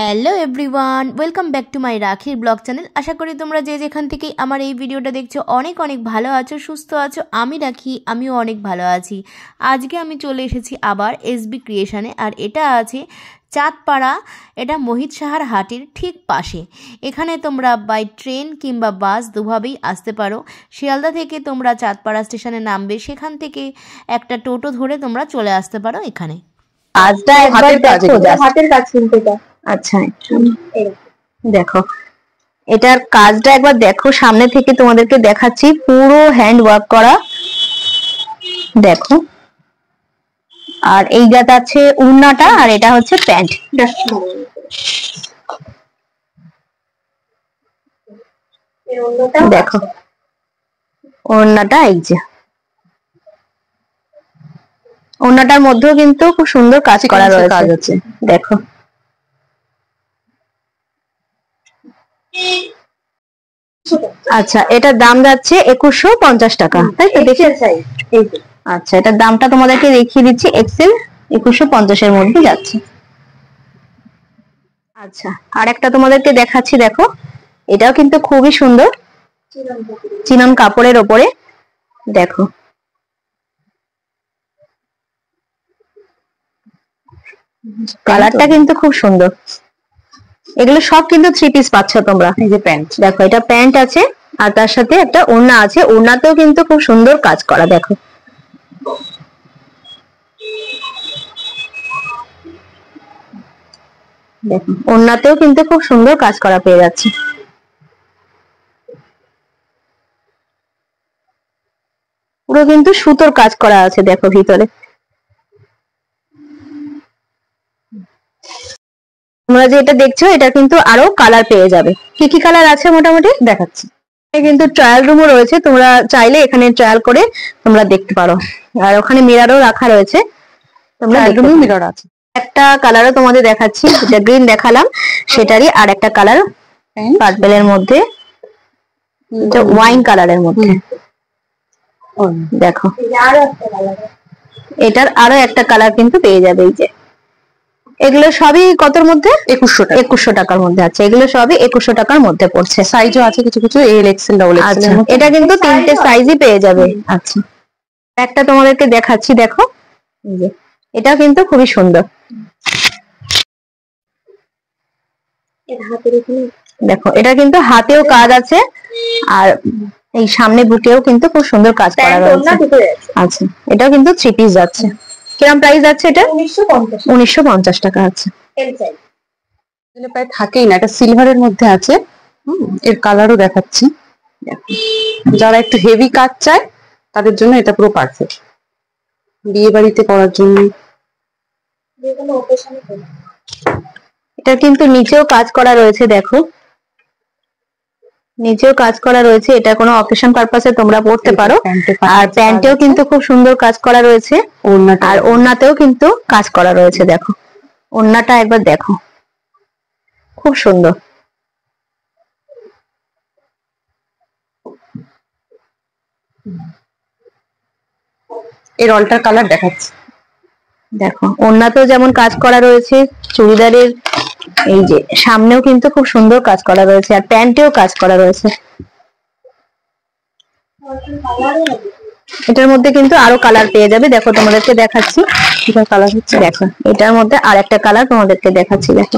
Hello everyone, welcome back to my রাখির blog channel. আশা করি তোমরা যে যেখান থেকেই আমার এই ভিডিওটা দেখছো অনেক অনেক ভালো আছো, সুস্থ আছো। আমি রাখি, আমিও অনেক ভালো আছি। আজকে আমি চলে এসেছি আবার এসবি ক্রিয়েশনে, আর এটা আছে চাঁদপাড়া। এটা মোহিত সাহার হাটের ঠিক পাশে। এখানে তোমরা বাই ট্রেন কিংবা বাস দুভাবেই আসতে পারো। শিয়ালদা থেকে তোমরা চাঁদপাড়া স্টেশনে নামবে, সেখান থেকে একটা টোটো ধরে তোমরা চলে আসতে পারো এখানে। কাজটা একবার দেখো, হাতের কাজ কিন্তু এটা। আচ্ছা, দেখো এটার কাজটা একবার দেখো, সামনে থেকে তোমাদেরকে দেখাচ্ছি। পুরো হ্যান্ড ওয়ার্ক করা, দেখো। আর এই গাত আছে উন্নাটা, আর এটা হচ্ছে প্যান্ট। দেখো ওড়নাটা, এই যে ওড়নাটার মধ্যেও কিন্তু খুব সুন্দর কাজ করা রয়েছে, দেখো। আচ্ছা, এটার দাম যাচ্ছে 2150 টাকা, তাই তো? দেখি, আচ্ছা এটার দামটা তোমাদেরকে দেখিয়ে দিচ্ছি। এক্সেল 2150 এর মধ্যে যাচ্ছে। আচ্ছা, আর একটা তোমাদেরকে দেখাচ্ছি, দেখো। এটাও কিন্তু খুবই সুন্দর, চিনন কাপড়ের ওপরে, দেখো। কালারটা কিন্তু খুব সুন্দর। এগুলো সব কিন্তু 3 পিস পাচ্ছ তোমরা। এই যে প্যান্ট, দেখো এটা প্যান্ট আছে, আর তার সাথে একটা ওড়না আছে। ওড়নাতেও কিন্তু খুব সুন্দর কাজ করা, দেখো। দেখো ওড়নাতেও কিন্তু খুব সুন্দর কাজ করা পেয়ে যাচ্ছে। পুরো কিন্তু সুতোর কাজ করা আছে, দেখো ভিতরে। তোমরা যে এটা দেখছো, এটা কিন্তু আরো কালার পেয়ে যাবে। কি কি কালার আছে মোটামুটি দেখাচ্ছি। কিন্তু ট্রায়াল রুমও রয়েছে, তোমরা চাইলে এখানে ট্রায়াল করে তোমরা দেখতে পারো। আর ওখানে মিররও রাখা রয়েছে, তোমরা রুমে মিরর আছে। একটা কালারও তোমাদের দেখাচ্ছি, যেটা গ্রিন দেখালাম সেটারই আর একটা কালার পার্পেলের মধ্যে, ওয়াইন কালারের মধ্যে, দেখো। এটার আরো একটা কালার কিন্তু পেয়ে যাবে। এই যে এগুলো সবই কতর মধ্যে? 2100 টাকার মধ্যে আছে। এগুলো সবই 2100 টাকার মধ্যে পড়ছে। সাইজও আছে কিছু কিছু, এল এক্সেল ডাবল এক্সেল। এটা কিন্তু 3টে সাইজই পেয়ে যাবে। আচ্ছা, একটা তোমাদেরকে দেখাচ্ছি, দেখো। এই যে এটা কিন্তু খুবই সুন্দর, দেখো। এটা কিন্তু হাতেও কাজ আছে, আর এই সামনে বুকেও কিন্তু খুব সুন্দর কাজ করা রয়েছে। আচ্ছা, এটাও কিন্তু 3 পিস যাচ্ছে। কিরকম প্রাইস যাচ্ছে এটা? 1950 টাকা আছে। প্রায় থাকেই না, এটা সিলভারের মধ্যে আছে। এর কালারও দেখাচ্ছি। যারা একটু হেভি কাজ চায় তাদের জন্য এটা পুরো পারফেক্ট, বিয়ে বাড়িতে করার জন্য। এটা কিন্তু নিচেও কাজ করা রয়েছে, দেখো। নিচেও কাজ করা রয়েছে, এটা কোনো অকেশন পারপাসে তোমরা পড়তে পারো। আর প্যান্টেও কিন্তু খুব সুন্দর কাজ করা রয়েছে, আর ওড়নাতেও কিন্তু কাজ করা রয়েছে, দেখো। ওড়নাটা একবার দেখো, খুব সুন্দর। এর অল্টার কালার দেখাচ্ছি, দেখো। ওড়নাতেও যেমন কাজ করা রয়েছে, চুড়িদারের এই যে সামনেও কিন্তু খুব সুন্দর কাজ করা রয়েছে, আর প্যান্টেও কাজ করা রয়েছে। এটার মধ্যে কিন্তু আরো কালার পেয়ে যাবে, দেখো তোমাদেরকে দেখাচ্ছি। এটা কালার হচ্ছে, দেখো। এটার মধ্যে আর একটা কালার তোমাদেরকে দেখাচ্ছি, দেখো।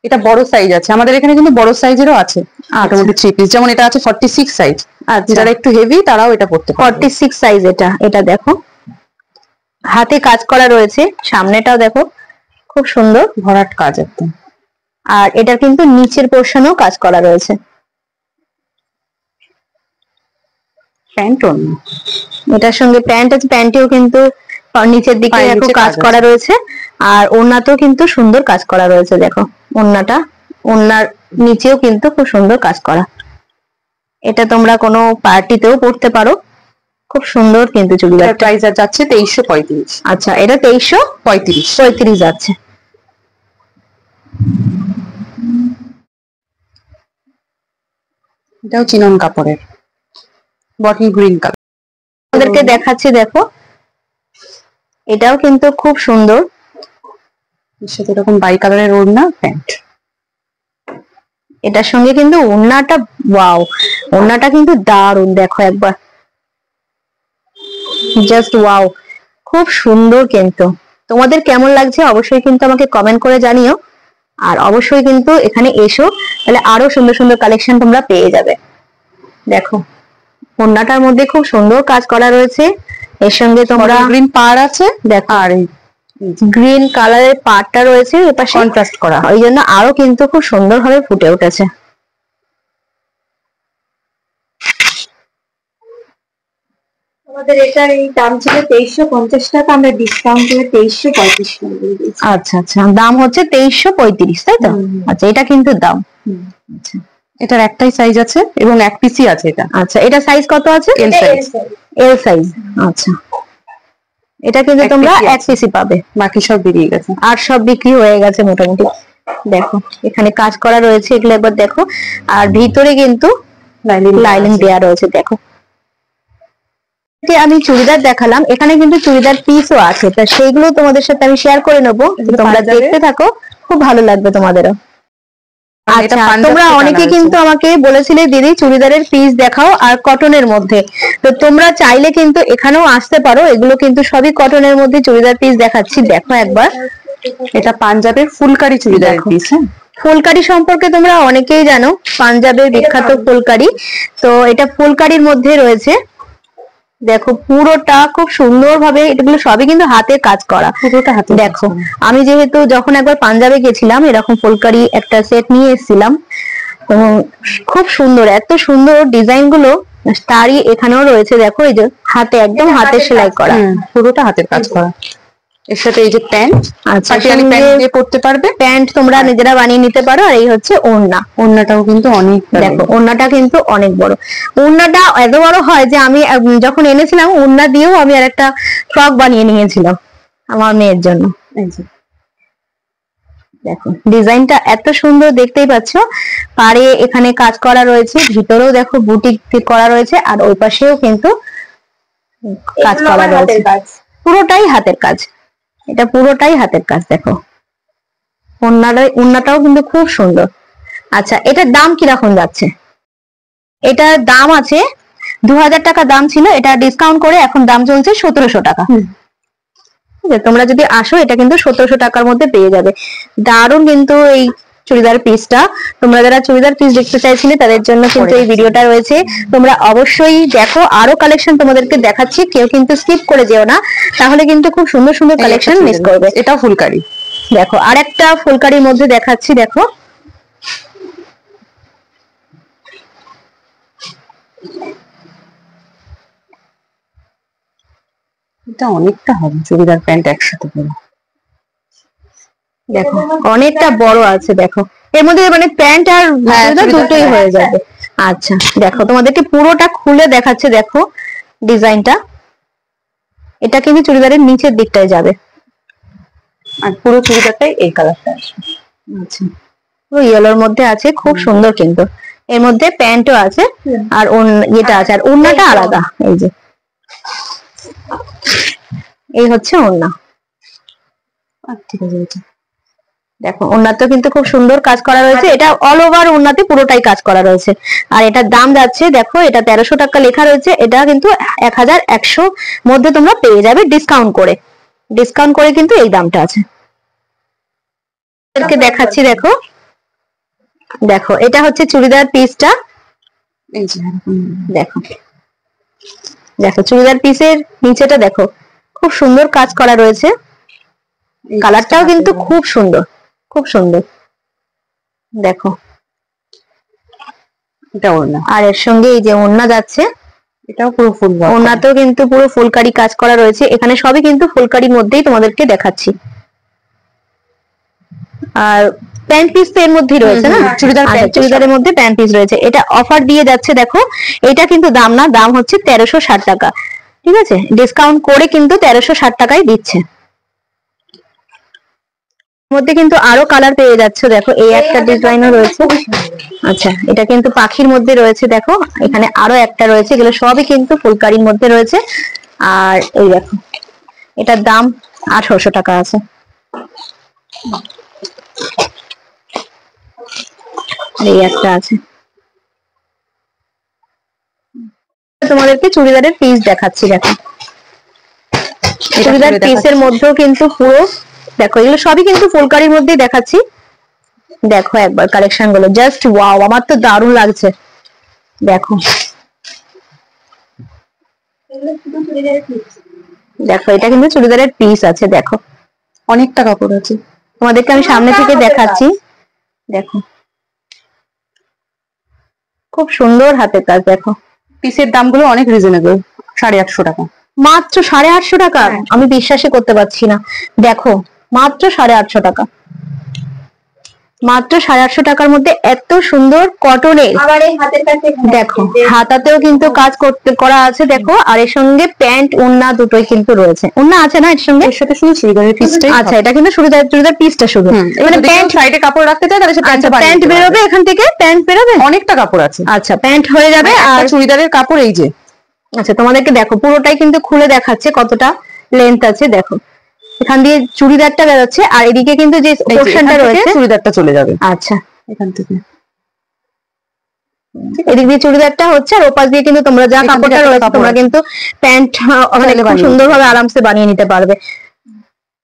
এটা বড় সাইজ আছে, আমাদের এখানে কিন্তু বড় সাইজেরও আছে মোটামুটি 3 পিস। যেমন এটা আছে 46 সাইজ। আচ্ছা, যারা একটু হেভি তারাও এটা পড়তে পারে। 46 সাইজ এটা। এটা দেখো, হাতে কাজ করা রয়েছে, সামনেটাও দেখো খুব সুন্দর ভরাট কাজ একদম। আর এটা কিন্তু নিচের পোরশনেও কাজ করা রয়েছে। প্যান্ট ওড়না, এটার সঙ্গে প্যান্ট আছে, প্যান্টেও কিন্তু নিচের দিকে দেখো কাজ করা রয়েছে, আর ওড়নাতেও কিন্তু সুন্দর কাজ করা রয়েছে, দেখো। ওড়নাটা, ওড়নার নিচেও কিন্তু খুব সুন্দর কাজ করা। এটা তোমরা কোনো পার্টিতেও পড়তে পারো, খুব সুন্দর কিন্তু চুড়িদার। প্রাইস যাচ্ছে 2335। আচ্ছা, এটা 2335 যাচ্ছে। এটাও চিনন কাপড়ের, বটল গ্রিন কালার। ওদেরকে দেখাচ্ছি, দেখো। এটাও কিন্তু খুব সুন্দর। এর সাথে এরকম বাই কালারের ওড়না প্যান্ট। এটার সঙ্গে কিন্তু ওড়নাটা, ওয়াও, ওড়নাটা কিন্তু দারুণ, দেখো একবার, জাস্ট ওয়াও, খুব সুন্দর। কিন্তু তোমাদের কেমন লাগছে অবশ্যই কিন্তু আমাকে কমেন্ট করে জানিও। আর অবশ্যই কিন্তু এখানে এসো, তাহলে আরো সুন্দর সুন্দর কালেকশন তোমরা পেয়ে যাবে। দেখো ওড়নাটার মধ্যে খুব সুন্দর কাজ করা রয়েছে, এর সঙ্গে তোমরা গ্রিন পাড় আছে, দেখো আর গ্রিন কালারের পাড়টা রয়েছে এপাশে কন্ট্রাস্ট করা, ওই জন্য আরো কিন্তু খুব সুন্দর ভাবে ফুটে উঠেছে। আমাদের এটার এই দাম ছিল 2350 টাকা, আমরা ডিসকাউন্ট করে 2335 টাকা দিয়ে দিয়েছি। আচ্ছা আচ্ছা, দাম হচ্ছে 2335, তাই তো? আচ্ছা, এটা কিন্তু দাম। আচ্ছা, এটার একটাই সাইজ আছে এবং এক পিসই আছে এটা। আচ্ছা, এটা সাইজ কত আছে? L size. L size. আচ্ছা, এটা কিন্তু এক তোমরা পিসই এক পিসি পাবে, বাকি সব বেরিয়ে গেছে। আর সব বিক্রি হয়ে গেছে মোটামুটি। দেখো এখানে কাজ করা রয়েছে, এগুলো একবার দেখো। আর ভিতরে কিন্তু লাইলিং দেয়া রয়েছে, দেখো। আমি চুড়িদার দেখালাম, এখানে কিন্তু চুড়িদার পিসও আছে, তা সেইগুলো তোমাদের সাথে আমি শেয়ার করে নেবো, তোমরা দেখতে থাকো, খুব ভালো লাগবে তোমাদেরও। আচ্ছা, তোমরা অনেকে কিন্তু আমাকে বলেছিলে দিদি চুড়িদারের পিস দেখাও আর কটনের মধ্যে, তো তোমরা চাইলে কিন্তু এখানেও আসতে পারো, এগুলো কিন্তু সবই কটনের মধ্যে চুড়িদার পিস দেখাচ্ছি, দেখো একবার। এটা পাঞ্জাবের ফুলকারি চুড়িদারের পিস। ফুলকারি সম্পর্কে তোমরা অনেকেই জানো, পাঞ্জাবের বিখ্যাত ফুলকারি, তো এটা ফুলকারির মধ্যে রয়েছে। দেখো পুরোটা খুব সুন্দর ভাবে, এগুলো সবই কিন্তু হাতে কাজ করা, পুরোটা হাতে। দেখো আমি যেহেতু যখন একবার পাঞ্জাবে গেছিলাম এরকম ফুলকারি একটা সেট নিয়ে এসেছিলাম, খুব সুন্দর, এত সুন্দর ডিজাইন গুলো। তারই এখানেও রয়েছে, দেখো এই যে হাতে, একদম হাতে সেলাই করা, পুরোটা হাতের কাজ করা। এর সাথে এই যে প্যান্ট, আচ্ছা, প্যান্ট দিয়ে পরতে পারবে, প্যান্ট তোমরা নিজেরা বানিয়ে নিতে পারো। আর এই হচ্ছে ওড়না, ওড়নাটাও কিন্তু অনেক, দেখো ওড়নাটা কিন্তু অনেক বড়। ওড়নাটা এত বড় হয় যে আমি যখন এনেছিলাম ওড়না দিয়েও আমি আর একটা ফ্রক বানিয়ে নিয়েছিলাম আমার মেয়ের জন্য। দেখো ডিজাইনটা এত সুন্দর, দেখতেই পাচ্ছ। পাড়ে এখানে কাজ করা রয়েছে, ভিতরেও দেখো বুটিক করা রয়েছে, আর ওই পাশেও কিন্তু কাজ করা রয়েছে, পুরোটাই হাতের কাজ, এটা পুরোটাই হাতের কাজ। দেখো ওড়নাটাও কিন্তু খুব সুন্দর। আচ্ছা, এটার দাম কিরকম যাচ্ছে? এটার দাম আছে 2000 টাকা দাম ছিল, এটা ডিসকাউন্ট করে এখন দাম চলছে 1700 টাকা। তোমরা যদি আসো এটা কিন্তু 1700 টাকার মধ্যে পেয়ে যাবে। দারুণ কিন্তু এই চুড়িদার পিসটা, তোমরা যারা চুড়িদার পিস দেখতে চাইছিলে তাদের জন্য কিন্তু এই ভিডিওটা রয়েছে, তোমরা অবশ্যই দেখো। আরো কালেকশন তোমাদেরকে দেখাচ্ছি, কেউ কিন্তু স্কিপ করে যেও না, তাহলে কিন্তু খুব সুন্দর সুন্দর কালেকশন মিস করবে। এটাও ফুলকারি, দেখো আরেকটা ফুলকারির মধ্যে দেখাচ্ছি, দেখো এটা অনেকটা হবে চুড়িদার প্যান্ট একসাথে করে। দেখো অনেকটা বড় আছে, দেখো এর মধ্যে মানে প্যান্ট আর দুটোই হয়ে যাবে। আচ্ছা, দেখো তোমাদেরকে পুরোটা খুলে দেখাচ্ছে, দেখো ডিজাইনটা, এটা কিন্তু চুড়িদারের নিচের দিকটায় যাবে, আর পুরো চুড়িদারটাই এই কালারটা আসবে। আচ্ছা, পুরো ইয়েলোর মধ্যে আছে, খুব সুন্দর। কিন্তু এর মধ্যে প্যান্টও আছে আর ইয়েটা আছে, আর ওড়নাটা আলাদা। এই যে এই হচ্ছে ওড়না। ঠিক আছে, দেখো ওড়নাতেও কিন্তু খুব সুন্দর কাজ করা রয়েছে, এটা অল ওভার ওড়নাতে পুরোটাই কাজ করা রয়েছে। আর এটার দাম যাচ্ছে, দেখো এটা 1300 টাকা লেখা রয়েছে, এটা কিন্তু 1100 মধ্যে তোমরা পেয়ে যাবে ডিসকাউন্ট করে। ডিসকাউন্ট করে কিন্তু এই দামটা আছে। দেখাচ্ছি, দেখো দেখো এটা হচ্ছে চুড়িদার পিসটা। এই যে দেখো দেখো চুড়িদার পিসের নিচেটা দেখো খুব সুন্দর কাজ করা রয়েছে, কালারটাও কিন্তু খুব সুন্দর, খুব সুন্দর। দেখো এটা ওড়না, আর এর সঙ্গে এই যে ওড়না যাচ্ছে, এটাও পুরো ফুল, ওড়নাতেও কিন্তু পুরো ফুলকারি কাজ করা রয়েছে। এখানে সবই কিন্তু ফুলকারির মধ্যেই তোমাদেরকে দেখাচ্ছি। আর প্যান্ট পিস তো এর মধ্যেই রয়েছে না, চুড়িদারের মধ্যে প্যান্ট পিস রয়েছে। এটা অফার দিয়ে যাচ্ছে, দেখো এটা কিন্তু দাম না, দাম হচ্ছে 1360 টাকা, ঠিক আছে? ডিসকাউন্ট করে কিন্তু 1360 টাকায় দিচ্ছে। মধ্যে কিন্তু আরো কালার পেয়ে যাচ্ছে, দেখো এই একটা ডিজাইনও রয়েছে। আচ্ছা, এটা কিন্তু পাখির মধ্যে রয়েছে, দেখো এখানে আরো একটা রয়েছে, এগুলো সবই কিন্তু ফুলকারির মধ্যে রয়েছে। আর এই দেখো এটার দাম 1800 টাকা আছে। এই একটা আছে। তোমাদেরকে চুড়িদারের পিস দেখাচ্ছি। দেখো চুড়িদার পিসের মধ্যেও কিন্তু পুরো দেখো এগুলো সবই কিন্তু ফুলকারির মধ্যেই দেখাচ্ছি। দেখো একবার কালেকশন গুলো জাস্ট ওয়াও, আমার তো দারুণ লাগছে। দেখো দেখো এটা কিন্তু চুড়িদারের পিস আছে। দেখো অনেকটা কাপড় আছে, তোমাদেরকে আমি সামনে থেকে দেখাচ্ছি। দেখো খুব সুন্দর হাতের কাজ। দেখো পিসের দামগুলো অনেক রিজনেবল, 850 টাকা, মাত্র 850 টাকা। আমি বিশ্বাসই করতে পারছি না। দেখো মাত্র 850 টাকা, মাত্র 850 টাকার মধ্যে এত সুন্দর কটনের। দেখো হাতাতেও কিন্তু কাজ করা আছে। দেখো আর এর সঙ্গে প্যান্ট ওড়না দুটোই কিন্তু রয়েছে। ওড়না আছে না এর সঙ্গে? এর সাথে শুধু চুড়িদারের পিসটাই। আচ্ছা এটা কিন্তু চুড়িদার পিসটা শুধু, মানে প্যান্ট সাইডে কাপড় রাখতে চাই তাহলে প্যান্ট বেরোবে এখান থেকে, প্যান্ট বেরোবে, অনেকটা কাপড় আছে। আচ্ছা প্যান্ট হয়ে যাবে। আর চুড়িদারের কাপড় এই যে। আচ্ছা তোমাদেরকে দেখো পুরোটাই কিন্তু খুলে দেখাচ্ছে কতটা লেন্থ আছে। দেখো এখান দিয়ে চুড়িদারটা বেরোচ্ছে আর এদিকে কিন্তু যে পোরশনটা রয়েছে চুড়িদারটা চলে যাবে। আচ্ছা এখান থেকে এদিক দিয়ে চুড়িদারটা হচ্ছে আর ওপাশ দিয়ে কিন্তু তোমরা যা কাপড়টা রয়েছে তোমরা কিন্তু প্যান্ট খুব সুন্দরভাবে আরামসে বানিয়ে নিতে পারবে।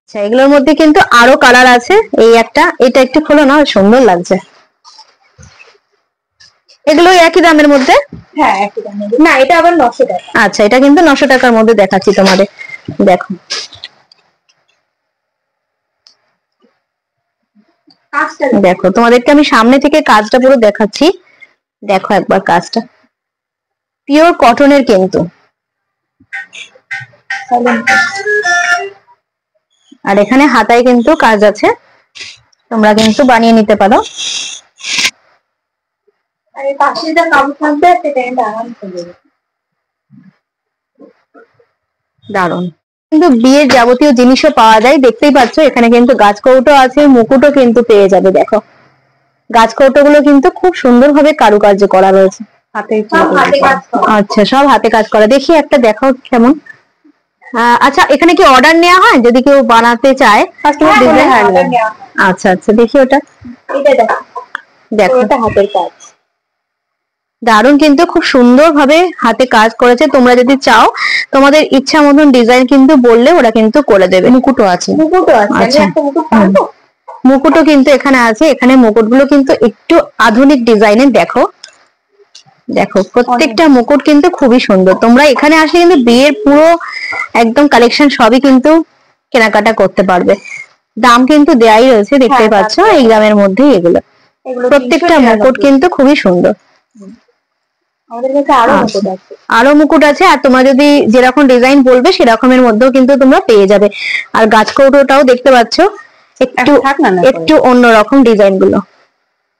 আচ্ছা এগুলোর মধ্যে কিন্তু আরো কালার আছে। এই একটা, এটা একটু খোলো না, সুন্দর লাগছে। এগুলো একই দামের মধ্যে? হ্যাঁ একই দামের। না এটা আবার 900 টাকা। আচ্ছা এটা কিন্তু 900 টাকার মধ্যে দেখাচ্ছি তোমাদের। দেখো দেখো তোমাদেরকে আমি সামনে থেকে কাজটা পুরো দেখাচ্ছি। দেখো একবার কাজটা পিওর কটনের কিন্তু। আর এখানে হাতায় কিন্তু কাজ আছে, তোমরা কিন্তু বানিয়ে নিতে পারো। আর এই পাশে যা কাপড় থাকবে একটা প্যান্ট আরামসে দেবে। দারুণ কিন্তু বিয়ের যাবতীয় জিনিসও পাওয়া যায়। দেখতেই পাচ্ছ এখানে কিন্তু গাছকৌটো আছে, মুকুটও কিন্তু পেয়ে যাবে। দেখো গাছকৌটো গুলো কিন্তু খুব সুন্দরভাবে কারুকার্য করা রয়েছে। আচ্ছা সব হাতে কাজ করা। দেখি একটা দেখাও কেমন। আচ্ছা এখানে কি অর্ডার নেওয়া হয় যদি কেউ বানাতে চায়? আচ্ছা আচ্ছা দেখি ওটা। দেখো এটা হাতের কাজ দারুণ কিন্তু খুব সুন্দর ভাবে হাতে কাজ করেছে। তোমরা যদি চাও তোমাদের ইচ্ছা মতন ডিজাইন কিন্তু বললে ওরা কিন্তু করে দেবে। মুকুটও আছে। আচ্ছা মুকুটও কিন্তু এখানে আছে। এখানে মুকুটগুলো কিন্তু একটু আধুনিক ডিজাইনের। দেখো দেখো প্রত্যেকটা মুকুট কিন্তু খুবই সুন্দর। তোমরা এখানে আসলে কিন্তু বিয়ের পুরো একদম কালেকশন সবই কিন্তু কেনাকাটা করতে পারবে। দাম কিন্তু দেয়াই রয়েছে, দেখতেই পাচ্ছ এই দামের মধ্যে এগুলো। প্রত্যেকটা মুকুট কিন্তু খুবই সুন্দর। আমাদের কাছে আরো মুকুট আছে আর তোমরা যদি যেরকম ডিজাইন বলবে সেরকমের মধ্যেও কিন্তু তোমরা পেয়ে যাবে। আর গাছকৌটোটাও দেখতে পাচ্ছ একটু অন্যরকম ডিজাইন গুলো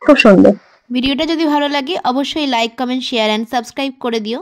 খুব সুন্দর। ভিডিওটা যদি ভালো লাগে অবশ্যই like, comment, share and subscribe করে দিও।